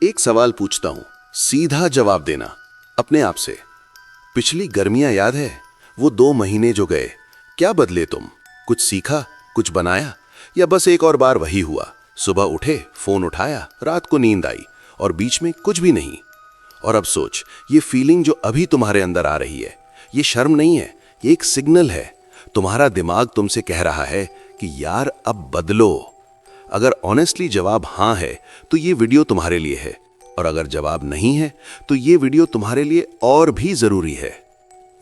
एक सवाल पूछता हूं, सीधा जवाब देना अपने आप से। पिछली गर्मियां याद है? वो 2 महीने जो गए, क्या बदले तुम? कुछ सीखा, कुछ बनाया, या बस एक और बार वही हुआ? सुबह उठे, फोन उठाया, रात को नींद आई और बीच में कुछ भी नहीं। और अब सोच, ये फीलिंग जो अभी तुम्हारे अंदर आ रही है, ये शर्म नहीं है, ये एक सिग्नल है। तुम्हारा दिमाग तुमसे कह रहा है कि यार अब बदलो। अगर ऑनेस्टली जवाब हाँ है तो ये वीडियो तुम्हारे लिए है, और अगर जवाब नहीं है तो ये वीडियो तुम्हारे लिए और भी जरूरी है।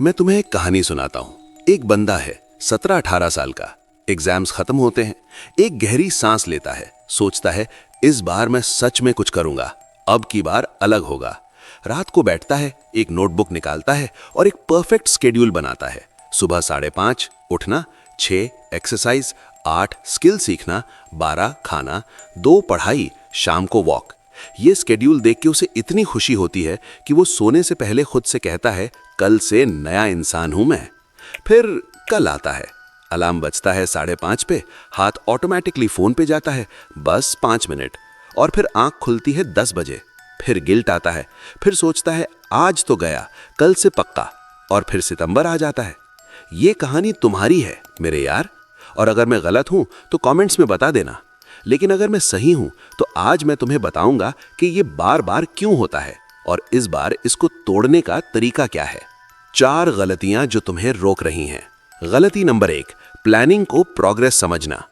मैं तुम्हें एक कहानी सुनाता हूं। एक बंदा है 17-18 साल का। एग्जाम्स खत्म होते हैं, एक गहरी सांस लेता है, सोचता है इस बार मैं सच में कुछ करूंगा, अब की बार अलग होगा। रात को बैठता है, एक नोटबुक निकालता है और एक परफेक्ट स्केड्यूल बनाता है। सुबह 5:30 उठना, 6 एक्सरसाइज, 8 स्किल सीखना, 12 खाना, 2 पढ़ाई, शाम को वॉक। ये स्केड्यूल देख के उसे इतनी खुशी होती है कि वो सोने से पहले खुद से कहता है कल से नया इंसान हूं मैं। फिर कल आता है, अलार्म बजता है 5:30 पे, हाथ ऑटोमेटिकली फोन पे जाता है, बस 5 मिनट, और फिर आंख खुलती है 10 बजे। फिर गिल्ट आता है, फिर सोचता है आज तो गया, कल से पक्का, और फिर सितंबर आ जाता है। ये कहानी तुम्हारी है मेरे यार, और अगर मैं गलत हूं तो कमेंट्स में बता देना। लेकिन अगर मैं सही हूं तो आज मैं तुम्हें बताऊंगा कि ये बार बार क्यों होता है, और इस बार इसको तोड़ने का तरीका क्या है। 4 गलतियां जो तुम्हें रोक रही हैं। गलती नंबर 1, प्लानिंग को प्रोग्रेस समझना।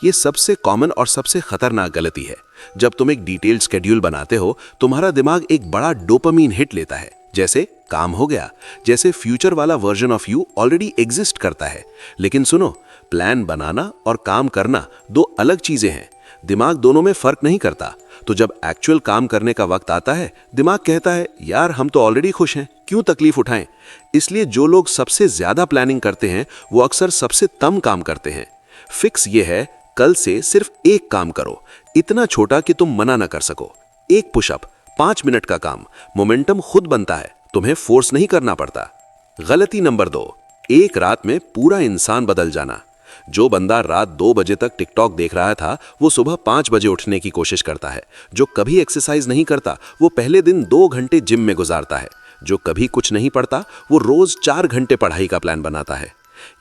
ये सबसे कॉमन और सबसे खतरनाक गलती है। जब तुम एक डिटेल्ड शेड्यूल बनाते हो, तुम्हारा दिमाग एक बड़ा डोपामीन हिट लेता है, जैसे काम हो गया, जैसे फ्यूचर वाला version of you already exist करता है। लेकिन सुनो, प्लान बनाना और काम करना 2 अलग चीजें हैं। दिमाग दोनों में फर्क नहीं करता। तो जब एक्चुअल काम करने का वक्त आता है, दिमाग कहता है यार हम तो ऑलरेडी खुश हैं, क्यों तकलीफ उठाएं। इसलिए जो लोग सबसे ज्यादा प्लानिंग करते हैं वो अक्सर सबसे कम काम करते हैं। फिक्स ये है, कल से सिर्फ एक काम करो, इतना छोटा कि तुम मना ना कर सको। एक पुशअप, 5 मिनट का काम, मोमेंटम खुद बनता है, तुम्हें फोर्स नहीं करना पड़ता। गलती नंबर 2, एक रात में पूरा इंसान बदल जाना। जो बंदा रात 2 बजे तक टिकटॉक देख रहा था, वो सुबह 5 बजे उठने की कोशिश करता है। जो कभी एक्सरसाइज नहीं करता, वो पहले दिन 2 घंटे जिम में गुजारता है। जो कभी कुछ नहीं पढ़ता, वो रोज 4 घंटे पढ़ाई का प्लान बनाता है।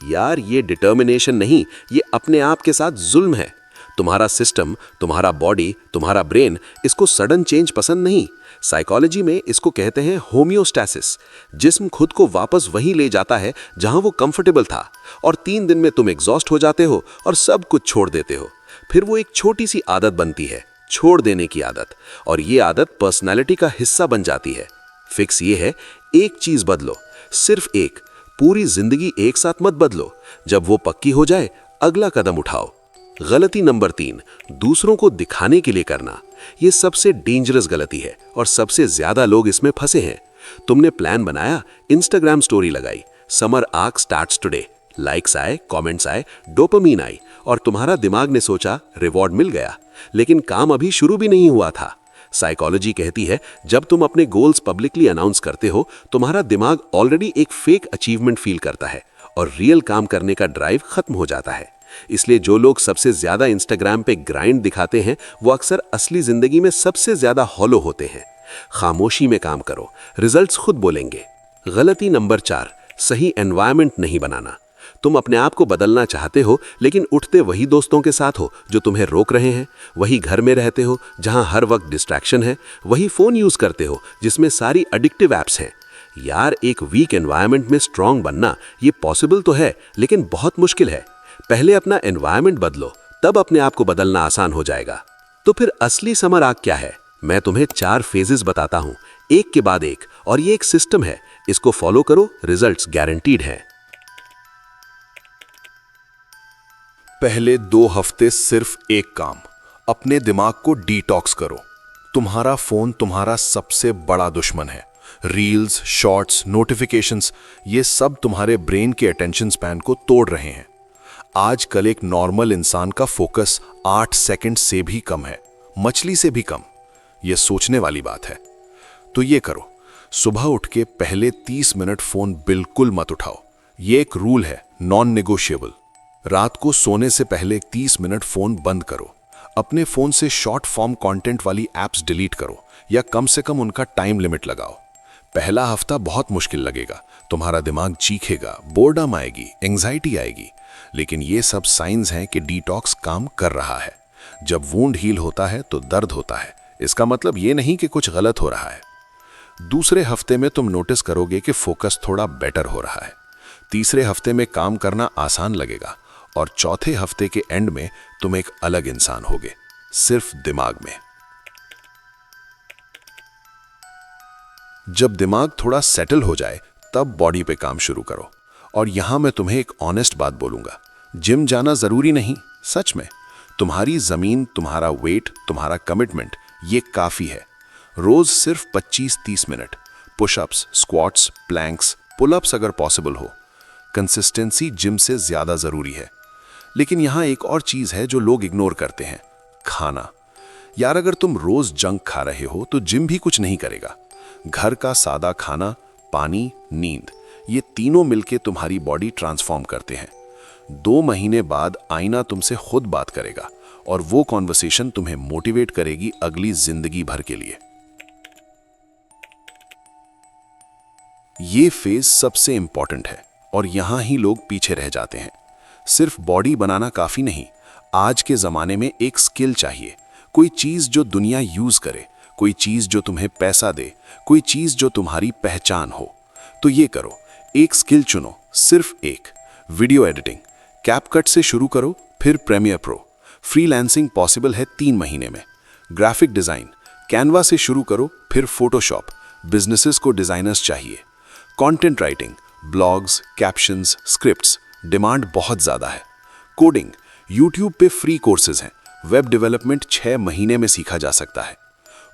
यार ये डिटर्मिनेशन नहीं, ये अपने आप के साथ जुल्म है। तुम्हारा सिस्टम, तुम्हारा बॉडी, तुम्हारा ब्रेन इसको सडन चेंज पसंद नहीं। साइकोलॉजी में इसको कहते हैं होमियोस्टैसिस। जिस्म खुद को वापस वहीं ले जाता है जहां वो कंफर्टेबल था, और 3 दिन में तुम एग्जॉस्ट हो जाते हो और सब कुछ छोड़ देते हो। फिर वो एक छोटी सी आदत बनती है, छोड़ देने की आदत, और ये आदत पर्सनैलिटी का हिस्सा बन जाती है। फिक्स ये है, एक चीज बदलो, सिर्फ एक, पूरी जिंदगी एक साथ मत बदलो। जब वो पक्की हो जाए, अगला कदम उठाओ। गलती नंबर 3, दूसरों को दिखाने के लिए करना। ये सबसे डेंजरस गलती है और सबसे ज्यादा लोग इसमें फंसे हैं। तुमने प्लान बनाया, इंस्टाग्राम स्टोरी लगाई, summer arc starts today, likes आए, कमेंट्स आए, डोपामीन आई, और तुम्हारा दिमाग ने सोचा रिवॉर्ड मिल गया। लेकिन काम अभी शुरू भी नहीं हुआ था। साइकोलॉजी कहती है जब तुम अपने गोल्स पब्लिकली अनाउंस करते हो, तुम्हारा दिमाग ऑलरेडी एक फेक अचीवमेंट फील करता है और रियल काम करने का ड्राइव खत्म हो जाता है। इसलिए जो लोग सबसे ज्यादा इंस्टाग्राम पे ग्राइंड दिखाते हैं, वो अक्सर असली जिंदगी में सबसे ज्यादा हॉलो होते हैं। खामोशी में काम करो, रिजल्ट्स खुद बोलेंगे। गलती नंबर 4, सही एनवायरनमेंट नहीं बनाना। तुम अपने आप को बदलना चाहते हो, लेकिन उठते वही दोस्तों के साथ हो जो तुम्हें रोक रहे हैं, वही घर में रहते हो जहां हर वक्त डिस्ट्रैक्शन है, वही फोन यूज करते हो जिसमें सारी एडिक्टिव एप्स हैं। यार एक वीक एनवायरनमेंट में स्ट्रांग बनना ये पॉसिबल तो है, लेकिन बहुत मुश्किल है। पहले अपना एनवायरनमेंट बदलो, तब अपने आप को बदलना आसान हो जाएगा। तो फिर असली समर आग क्या है? मैं तुम्हें 4 फेजेस बताता हूं, एक के बाद एक, और ये एक सिस्टम है, इसको फॉलो करो, रिजल्ट्स गारंटीड हैं। पहले 2 हफ्ते सिर्फ एक काम, अपने दिमाग को डिटॉक्स करो। तुम्हारा फोन तुम्हारा सबसे बड़ा दुश्मन है। रील्स, शॉर्ट्स, नोटिफिकेशंस, ये सब तुम्हारे ब्रेन के अटेंशन स्पैन को तोड़ रहे हैं। आजकल एक नॉर्मल इंसान का फोकस 8 सेकंड से भी कम है, मछली से भी कम। यह सोचने वाली बात है। तो ये करो, सुबह उठ के पहले 30 मिनट फोन बिल्कुल मत उठाओ। ये एक रूल है, नॉन नेगोशिएबल। रात को सोने से पहले 30 मिनट फोन बंद करो। अपने फ़ोन से शॉर्ट फॉर्म कंटेंट वाली ऐप्स डिलीट करो या कम से कम उनका टाइम लिमिट लगाओ। पहला हफ्ता बहुत मुश्किल लगेगा, तुम्हारा दिमाग चीखेगा, बोर्डम आएगी, एंग्जाइटी आएगी, लेकिन ये सब साइंस हैं कि डिटॉक्स काम कर रहा है। जब वूंड हील होता है तो दर्द होता है, इसका मतलब ये नहीं कि कुछ गलत हो रहा है। दूसरे हफ्ते में तुम नोटिस करोगे कि फोकस थोड़ा बेटर हो रहा है, तीसरे हफ्ते में काम करना आसान लगेगा और चौथे हफ्ते के एंड में तुम एक अलग इंसान होगे, सिर्फ दिमाग में। जब दिमाग थोड़ा सेटल हो जाए तब बॉडी पे काम शुरू करो। और यहां मैं तुम्हें एक ऑनेस्ट बात बोलूंगा, जिम जाना जरूरी नहीं। सच में तुम्हारी जमीन, तुम्हारा वेट, तुम्हारा कमिटमेंट, ये काफी है। रोज सिर्फ 25-30 minute pushups, squats, planks, pullups अगर पॉसिबल हो। कंसिस्टेंसी जिम से ज्यादा जरूरी है। लेकिन यहां एक और चीज है जो लोग इग्नोर करते हैं, खाना। यार अगर तुम रोज जंक खा रहे हो तो जिम भी कुछ नहीं करेगा। घर का सादा खाना, पानी, नींद, ये तीनों मिलके तुम्हारी बॉडी ट्रांसफॉर्म करते हैं। 2 महीने बाद आईना तुमसे खुद बात करेगा और वो कॉन्वर्सेशन तुम्हें मोटिवेट करेगी अगली जिंदगी भर के लिए। ये फेज सबसे इंपॉर्टेंट है और यहां ही लोग पीछे रह जाते हैं। सिर्फ बॉडी बनाना काफी नहीं, आज के जमाने में एक स्किल चाहिए। कोई चीज जो दुनिया यूज करे, कोई चीज जो तुम्हें पैसा दे, कोई चीज जो तुम्हारी पहचान हो। तो ये करो, एक स्किल चुनो, सिर्फ एक। वीडियो एडिटिंग, कैपकट से शुरू करो, फिर प्रीमियर प्रो। फ्रीलांसिंग पॉसिबल है 3 महीने में। ग्राफिक डिजाइन, कैनवा से शुरू करो, फिर फोटोशॉप। बिजनेसेस को डिजाइनर्स चाहिए। Content writing, blogs, captions, scripts, demand बहुत ज्यादा है। कोडिंग, यूट्यूब पे फ्री कोर्सेज हैं। वेब डेवलपमेंट 6 महीने में सीखा जा सकता है।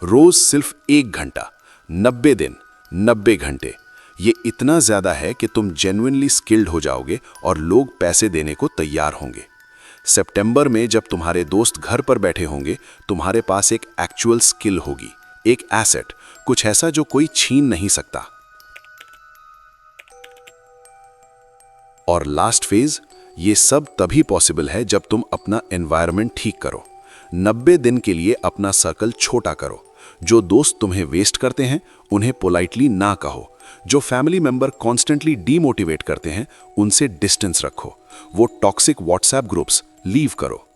रोज सिर्फ 1 घंटा, 90 दिन, 90 घंटे। ये इतना ज्यादा है कि तुम जेन्युइनली स्किल्ड हो जाओगे और लोग पैसे देने को तैयार होंगे। सितंबर में जब तुम्हारे दोस्त घर पर बैठे होंगे, तुम्हारे पास एक एक्चुअल स्किल होगी, एक एसेट, कुछ ऐसा जो कोई छीन नहीं सकता। और लास्ट फेज, ये सब तभी पॉसिबल है जब तुम अपना एनवायरनमेंट ठीक करो। 90 दिन के लिए अपना सर्कल छोटा करो। जो दोस्त तुम्हें वेस्ट करते हैं उन्हें पोलाइटली ना कहो। जो फैमिली मेंबर कॉन्स्टेंटली डीमोटिवेट करते हैं उनसे डिस्टेंस रखो। वो टॉक्सिक व्हाट्सएप ग्रुप्स लीव करो।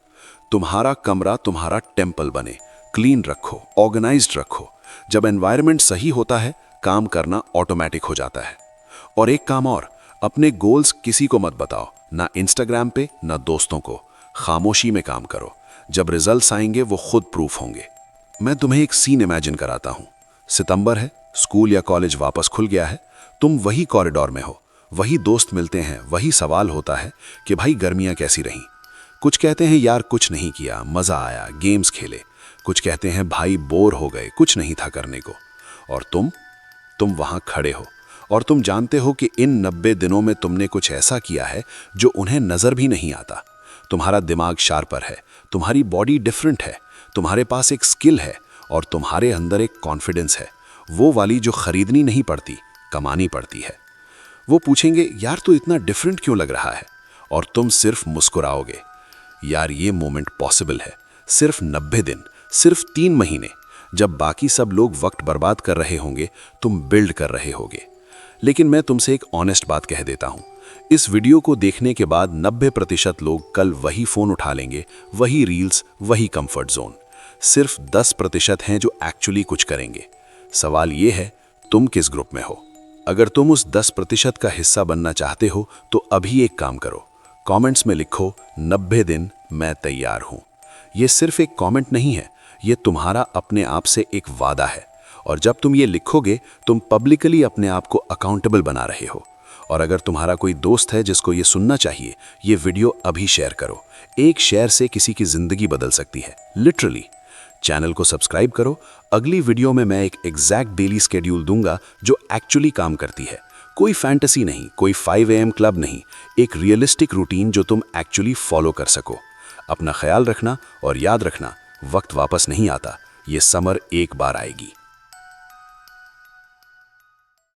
तुम्हारा कमरा तुम्हारा टेम्पल बने, क्लीन रखो, ऑर्गेनाइज्ड रखो। जब एनवायरनमेंट सही होता है, काम करना ऑटोमेटिक हो जाता है। और एक काम और, अपने गोल्स किसी को मत बताओ, ना इंस्टाग्राम पे ना दोस्तों को। खामोशी में काम करो। जब रिजल्ट्स आएंगे वो खुद प्रूफ होंगे। मैं तुम्हें एक सीन इमेजिन कराता हूं। सितंबर है, स्कूल या कॉलेज वापस खुल गया है, तुम वही कॉरिडोर में हो, वही दोस्त मिलते हैं, वही सवाल होता है कि भाई गर्मियां कैसी रहीं। कुछ कहते हैं यार कुछ नहीं किया, मजा आया, गेम्स खेले। कुछ कहते हैं भाई बोर हो गए, कुछ नहीं था करने को। और तुम वहां खड़े हो और तुम जानते हो कि इन 90 दिनों में तुमने कुछ ऐसा किया है जो उन्हें नजर भी नहीं आता। तुम्हारा दिमाग शार्पर है, तुम्हारी बॉडी डिफरेंट है, तुम्हारे पास एक स्किल है और तुम्हारे अंदर एक कॉन्फिडेंस है, वो वाली जो खरीदनी नहीं पड़ती, कमानी पड़ती है। वो पूछेंगे यार तू इतना डिफरेंट क्यों लग रहा है, और तुम सिर्फ मुस्कुराओगे। यार ये मोमेंट पॉसिबल है, सिर्फ 90 दिन, सिर्फ 3 महीने। जब बाकी सब लोग वक्त बर्बाद कर रहे होंगे, तुम बिल्ड कर रहे होगे। लेकिन मैं तुमसे एक ऑनेस्ट बात कह देता हूं, इस वीडियो को देखने के बाद 90% लोग कल वही फोन उठा लेंगे, वही रील्स, वही कंफर्ट जोन। सिर्फ 10% हैं जो एक्चुअली कुछ करेंगे। सवाल ये है, तुम किस ग्रुप में हो? अगर तुम उस 10% का हिस्सा बनना चाहते हो तो अभी एक काम करो, कमेंट्स में लिखो 90 दिन मैं तैयार हूं। ये सिर्फ एक कमेंट नहीं है, ये तुम्हारा अपने आप से एक वादा है। और जब तुम ये लिखोगे, तुम पब्लिकली अपने आप को अकाउंटेबल बना रहे हो। और अगर तुम्हारा कोई दोस्त है जिसको ये सुनना चाहिए, ये वीडियो अभी शेयर करो। एक शेयर से किसी की जिंदगी बदल सकती है, लिटरली। चैनल को सब्सक्राइब करो। अगली वीडियो में मैं एक एग्जैक्ट डेली स्केड्यूल दूंगा जो एक्चुअली काम करती है। कोई फैंटेसी नहीं, कोई 5 AM क्लब नहीं, एक रियलिस्टिक रूटीन जो तुम एक्चुअली फॉलो कर सको। अपना ख्याल रखना और याद रखना, वक्त वापस नहीं आता, ये समर एक बार आएगी।